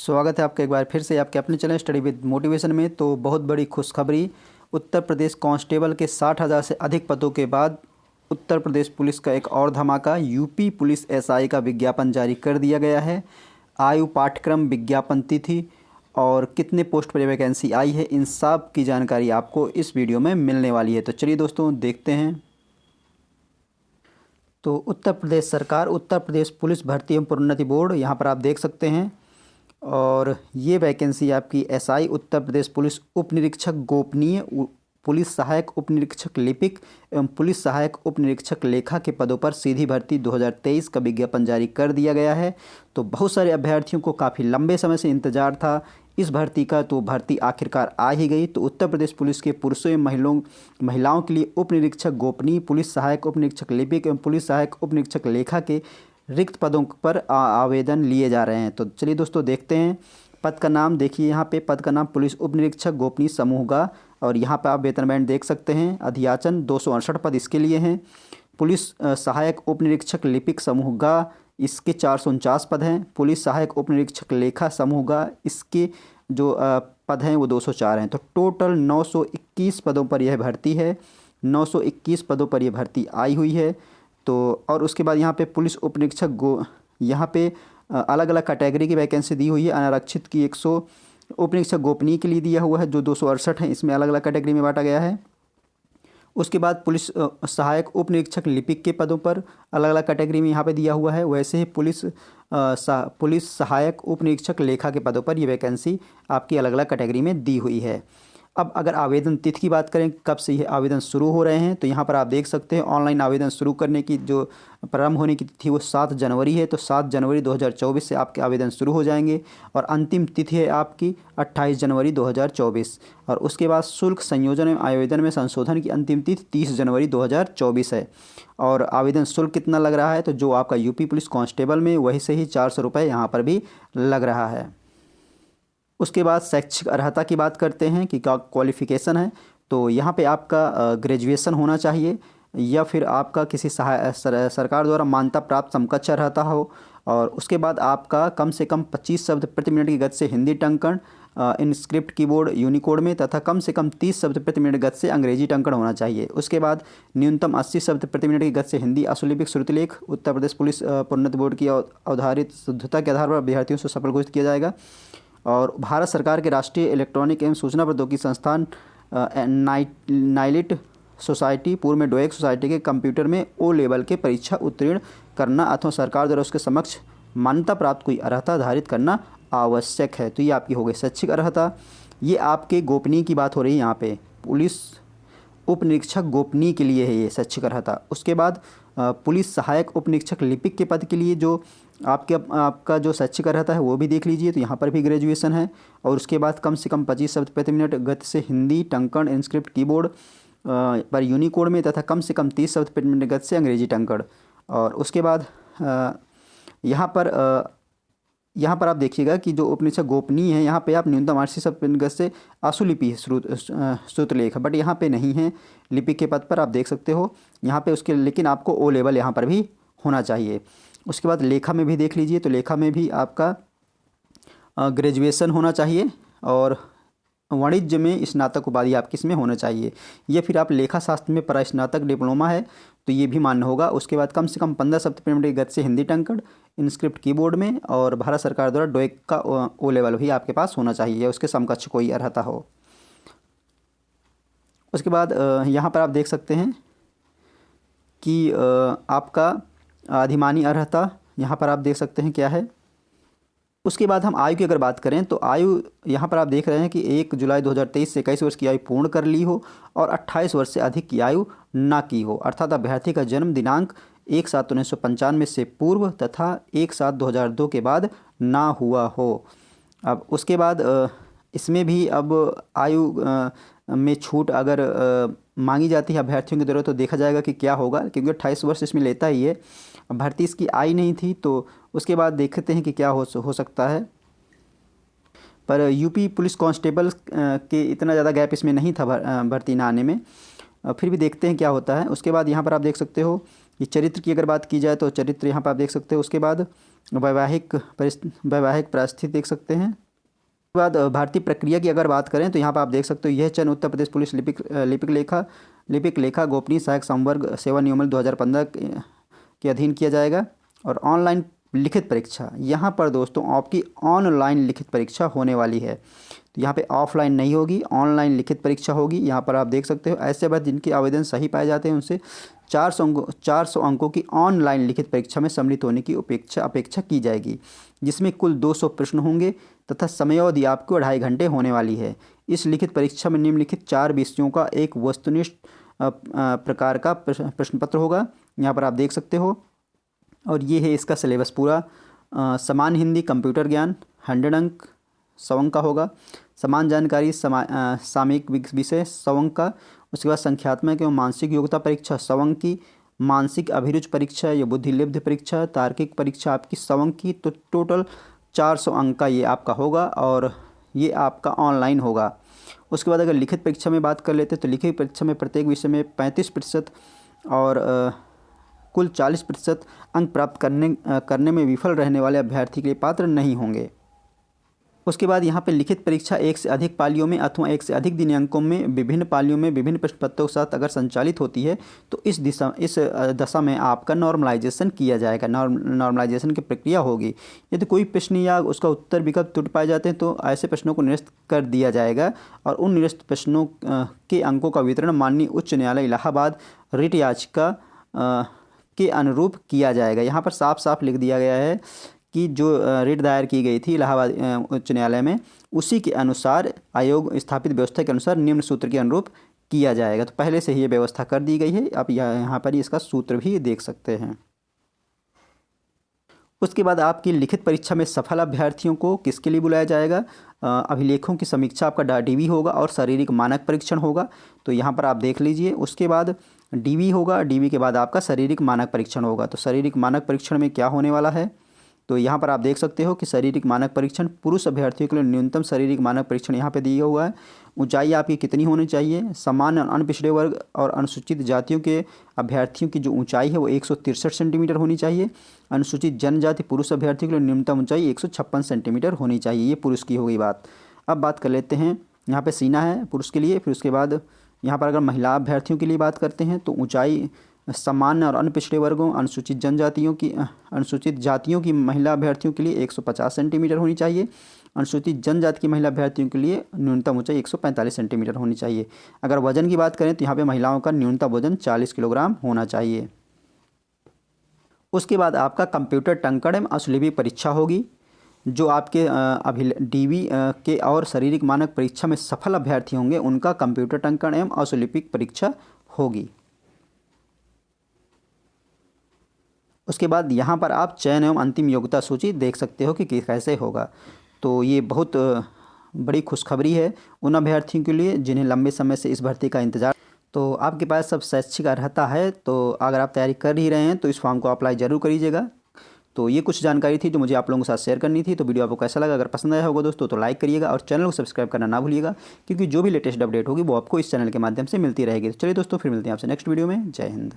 स्वागत है आपका एक बार फिर से आपके अपने चैनल स्टडी विद मोटिवेशन में। तो बहुत बड़ी खुशखबरी, उत्तर प्रदेश कांस्टेबल के 60,000 से अधिक पदों के बाद उत्तर प्रदेश पुलिस का एक और धमाका। यूपी पुलिस एसआई का विज्ञापन जारी कर दिया गया है। आयु, पाठ्यक्रम, विज्ञापन तिथि और कितने पोस्ट पर वैकेंसी आई है, इन सब की जानकारी आपको इस वीडियो में मिलने वाली है। तो चलिए दोस्तों देखते हैं। तो उत्तर प्रदेश सरकार, उत्तर प्रदेश पुलिस भर्ती एवं प्रोन्नति बोर्ड, यहाँ पर आप देख सकते हैं। और ये वैकेंसी आपकी एसआई उत्तर प्रदेश पुलिस उप निरीक्षक गोपनीय, पुलिस सहायक उप निरीक्षक लिपिक एवं पुलिस सहायक उप निरीक्षक लेखा के पदों पर सीधी भर्ती 2023 का विज्ञापन जारी कर दिया गया है। तो बहुत सारे अभ्यर्थियों को काफ़ी लंबे समय से इंतजार था इस भर्ती का, तो भर्ती आखिरकार आ ही गई। तो उत्तर प्रदेश पुलिस के पुरुषों एवं महिलाओं के लिए उप निरीक्षक गोपनीय, पुलिस सहायक उप निरीक्षक लिपिक एवं पुलिस सहायक उप निरीक्षक लेखा के रिक्त पदों पर आवेदन लिए जा रहे हैं। तो चलिए दोस्तों देखते हैं। पद का नाम देखिए, यहाँ पे पद का नाम पुलिस उप निरीक्षक गोपनीय समूह का, और यहाँ पे आप वेतन बैंड देख सकते हैं। अधियाचन 268 पद इसके लिए हैं। पुलिस सहायक उप निरीक्षक लिपिक समूह का, इसके 449 पद हैं। पुलिस सहायक उप निरीक्षक लेखा समूह का, इसके जो पद हैं वो 204 हैं। तो टोटल 921 पदों पर यह भर्ती है। 921 पदों पर यह भर्ती आई हुई है। तो और उसके बाद यहाँ पे पुलिस उप निरीक्षक यहाँ पे अलग अलग कैटेगरी की वैकेंसी दी हुई है। अनारक्षित की 100 उप निरीक्षक गोपनीय के लिए दिया हुआ है, जो 268 है, इसमें अलग अलग कैटेगरी में बांटा गया है। उसके बाद पुलिस सहायक उप निरीक्षक लिपिक के पदों पर अलग अलग कैटेगरी में यहाँ पे दिया हुआ है। वैसे ही पुलिस सहायक उप निरीक्षक लेखा के पदों पर ये वैकेंसी आपकी अलग अलग कैटेगरी में दी हुई है। अब अगर आवेदन तिथि की बात करें, कब से ये आवेदन शुरू हो रहे हैं, तो यहाँ पर आप देख सकते हैं ऑनलाइन आवेदन शुरू करने की जो प्रारंभ होने की तिथि वो 7 जनवरी है। तो 7 जनवरी 2024 से आपके आवेदन शुरू हो जाएंगे और अंतिम तिथि है आपकी 28 जनवरी 2024। और उसके बाद शुल्क संयोजन एवं आवेदन में संशोधन की अंतिम तिथि 30 जनवरी 2024 है। और आवेदन शुल्क कितना लग रहा है, तो जो आपका यूपी पुलिस कांस्टेबल में वही से ही 400 रुपये यहाँ पर भी लग रहा है। उसके बाद शैक्षिक अर्हता की बात करते हैं कि क्या क्वालिफ़िकेशन है। तो यहाँ पे आपका ग्रेजुएशन होना चाहिए या फिर आपका किसी सरकार द्वारा मान्यता प्राप्त समकक्ष अर्हता हो। और उसके बाद आपका कम से कम 25 शब्द प्रति मिनट की गति से हिंदी टंकण इन स्क्रिप्ट कीबोर्ड यूनिकोड में, तथा कम से कम 30 शब्द प्रति मिनट गति से अंग्रेजी टंकण होना चाहिए। उसके बाद न्यूनतम 80 शब्द प्रति मिनट की गति से हिंदी अशुलिपिक श्रुतिलेख उत्तर प्रदेश पुलिस प्रोन्नति बोर्ड की अवधारित शुद्धता के आधार पर अभ्यर्थियों से सफल घोषित किया जाएगा। और भारत सरकार के राष्ट्रीय इलेक्ट्रॉनिक एवं सूचना प्रौद्योगिकी संस्थान नाइलिट सोसाइटी, पूर्व में डोएक सोसाइटी के कंप्यूटर में ओ लेवल के परीक्षा उत्तीर्ण करना अथवा सरकार द्वारा उसके समक्ष मान्यता प्राप्त कोई अर्हता धारित करना आवश्यक है। तो ये आपकी हो गई शैक्षिक अर्हता। ये आपके गोपनीय की बात हो रही है, यहाँ पे पुलिस उप निरीक्षक गोपनीय के लिए है ये शैक्षिक अर्हता। उसके बाद पुलिस सहायक उप निरीक्षक लिपिक के पद के लिए जो आपका जो शैक्षिक अर्हता है वो भी देख लीजिए। तो यहाँ पर भी ग्रेजुएशन है। और उसके बाद कम से कम 25 शब्द प्रति मिनट गति से हिंदी टंकण इनस्क्रिप्ट कीबोर्ड पर यूनिकोड में, तथा कम से कम 30 शब्द प्रति मिनट गति से अंग्रेजी टंकण। और उसके बाद यहाँ पर आप देखिएगा कि जो उप निरीक्षक गोपनीय है, यहाँ पे आप न्यूनतम 80 शब्द प्रति मिनट गति से आशुलिपि श्रुतलेख, बट यहाँ पे नहीं है। लिपिक के पद पर आप देख सकते हो यहाँ पे उसके, लेकिन आपको ओ लेवल यहाँ पर भी होना चाहिए। उसके बाद लेखा में भी देख लीजिए। तो लेखा में भी आपका ग्रेजुएशन होना चाहिए और वाणिज्य में स्नातक उपाधि आपकी इसमें होना चाहिए। या फिर आप लेखा शास्त्र में परास्नातक डिप्लोमा है तो ये भी मान्य होगा। उसके बाद कम से कम 15 शब्द प्रति मिनट की गति से हिंदी टंकण इनस्क्रिप्ट कीबोर्ड में, और भारत सरकार द्वारा डोएक का ओ लेवल भी आपके पास होना चाहिए या उसके समकक्ष कोई अर्हता हो। उसके बाद यहाँ पर आप देख सकते हैं कि आपका अधिमानी अर्हता यहाँ पर आप देख सकते हैं क्या है। उसके बाद हम आयु की अगर बात करें तो आयु यहाँ पर आप देख रहे हैं कि 1 जुलाई 2023 से 21 वर्ष की आयु पूर्ण कर ली हो और 28 वर्ष से अधिक की आयु ना की हो, अर्थात अभ्यर्थी का जन्म दिनांक 1/7/1995 से पूर्व तथा 1/7/2002 के बाद ना हुआ हो। अब उसके बाद इसमें भी अब आयु में छूट अगर मांगी जाती है अभ्यर्थियों की तरफ तो देखा जाएगा कि क्या होगा, क्योंकि 28 वर्ष इसमें लेता ही है। भर्ती इसकी आई नहीं थी, तो उसके बाद देखते हैं कि क्या हो सकता है। पर यूपी पुलिस कांस्टेबल के इतना ज़्यादा गैप इसमें नहीं था भर्ती ना आने में, फिर भी देखते हैं क्या होता है। उसके बाद यहाँ पर आप देख सकते हो कि चरित्र की अगर बात की जाए तो चरित्र यहाँ पर आप देख सकते हो। उसके बाद वैवाहिक परिस्थिति देख सकते हैं। उसके बाद भारतीय प्रक्रिया की अगर बात करें तो यहाँ पर आप देख सकते हो यह चयन उत्तर प्रदेश पुलिस लिपिक लेखा गोपनीय सहायक संवर्ग सेवा नियमावली 2015 के अधीन किया जाएगा। और ऑनलाइन लिखित परीक्षा, यहाँ पर दोस्तों आपकी ऑनलाइन लिखित परीक्षा होने वाली है। तो यहाँ पे ऑफलाइन नहीं होगी, ऑनलाइन लिखित परीक्षा होगी। यहाँ पर आप देख सकते हो ऐसे अभ्यर्थी जिनके आवेदन सही पाए जाते हैं उनसे 400 अंकों की ऑनलाइन लिखित परीक्षा में सम्मिलित होने की अपेक्षा की जाएगी, जिसमें कुल 200 प्रश्न होंगे तथा समयावधि आपको 2.5 घंटे होने वाली है। इस लिखित परीक्षा में निम्नलिखित 4 विषयों का एक वस्तुनिष्ठ प्रकार का प्रश्न पत्र होगा, यहाँ पर आप देख सकते हो। और ये है इसका सिलेबस पूरा। सामान्य हिंदी कंप्यूटर ज्ञान 100 अंक 100 अंक का होगा। समान जानकारी सामयिक विषय 100 अंक का। उसके बाद संख्यात्मक एवं मानसिक योग्यता परीक्षा 100 अंक की। मानसिक अभिरुचि परीक्षा या बुद्धिलब्धि परीक्षा तार्किक परीक्षा आपकी 100 अंक की। तो टोटल 400 अंक का ये आपका होगा और ये आपका ऑनलाइन होगा। उसके बाद अगर लिखित परीक्षा में बात कर लेते हैं तो लिखित परीक्षा में प्रत्येक विषय में 35% और कुल 40% अंक प्राप्त करने में विफल रहने वाले अभ्यर्थी के लिए पात्र नहीं होंगे। उसके बाद यहाँ पे लिखित परीक्षा एक से अधिक पालियों में अथवा एक से अधिक दिनांकों में विभिन्न पालियों में विभिन्न प्रश्न पत्रों के साथ अगर संचालित होती है तो इस दशा में आपका नॉर्मलाइजेशन किया जाएगा। नॉर्मलाइजेशन की प्रक्रिया होगी। यदि कोई प्रश्न या उसका उत्तर विकल्प त्रुटि पाए जाते हैं तो ऐसे प्रश्नों को निरस्त कर दिया जाएगा और उन निरस्त प्रश्नों के अंकों का वितरण माननीय उच्च न्यायालय इलाहाबाद रिट याचिका के अनुरूप किया जाएगा। यहाँ पर साफ साफ लिख दिया गया है कि जो रिट दायर की गई थी इलाहाबाद उच्च न्यायालय में उसी के अनुसार आयोग स्थापित व्यवस्था के अनुसार निम्न सूत्र के अनुरूप किया जाएगा। तो पहले से ही ये व्यवस्था कर दी गई है। आप यहाँ पर इसका सूत्र भी देख सकते हैं। उसके बाद आपकी लिखित परीक्षा में सफल अभ्यर्थियों को किसके लिए बुलाया जाएगा? अभिलेखों की समीक्षा आपका डीवी होगा और शारीरिक मानक परीक्षण होगा। तो यहाँ पर आप देख लीजिए। उसके बाद डीवी होगा, डीवी के बाद आपका शारीरिक मानक परीक्षण होगा। तो शारीरिक मानक परीक्षण में क्या होने वाला है तो यहाँ पर आप देख सकते हो कि शारीरिक मानक परीक्षण पुरुष अभ्यर्थियों के लिए न्यूनतम शारीरिक मानक परीक्षण यहाँ पे दिया हुआ है। ऊंचाई आपकी कितनी होनी चाहिए? सामान्य और अनपिछड़े वर्ग और अनुसूचित जातियों के अभ्यर्थियों की जो ऊंचाई है वो 163 सेंटीमीटर होनी चाहिए। अनुसूचित जनजाति पुरुष अभ्यर्थियों के लिए न्यूनतम ऊंचाई 156 सेंटीमीटर होनी चाहिए। ये पुरुष की हो गई बात। अब बात कर लेते हैं, यहाँ पर सीना है पुरुष के लिए। फिर उसके बाद यहाँ पर अगर महिला अभ्यर्थियों के लिए बात करते हैं तो ऊंचाई सामान्य और अन्य पिछड़े वर्गों अनुसूचित जातियों की महिला अभ्यर्थियों के लिए 150 सेंटीमीटर होनी चाहिए। अनुसूचित जनजाति की महिला अभ्यर्थियों के लिए न्यूनतम ऊंचाई 145 सेंटीमीटर होनी चाहिए। अगर वजन की बात करें तो यहाँ पे महिलाओं का न्यूनतम वजन 40 किलोग्राम होना चाहिए। उसके बाद आपका कंप्यूटर टंकण एवं अश्लीलिपि परीक्षा होगी, जो आपके डीवी के और शारीरिक मानक परीक्षा में सफल अभ्यर्थी होंगे उनका कंप्यूटर टंकण एवं अश्लीलिपि परीक्षा होगी। उसके बाद यहाँ पर आप चयन एवं अंतिम योग्यता सूची देख सकते हो कि कैसे होगा। तो ये बहुत बड़ी खुशखबरी है उन अभ्यर्थियों के लिए जिन्हें लंबे समय से इस भर्ती का इंतजार। तो आपके पास सब शैक्षिक अर्हता है, तो अगर आप तैयारी कर ही रहे हैं तो इस फॉर्म को अप्लाई ज़रूर करिएगा। तो ये कुछ जानकारी थी जो मुझे आप लोगों के साथ शेयर करनी थी। तो वीडियो आपको कैसा लगा? अगर पसंद आया होगा दोस्तों तो लाइक करिएगा और चैनल को सब्सक्राइब करना ना भूलिएगा, क्योंकि जो भी लेटेस्ट अपडेट होगी वो आपको इस चैनल के माध्यम से मिलती रहेगी। तो चलिए दोस्तों, फिर मिलते हैं आपसे नेक्स्ट वीडियो में। जय हिंद।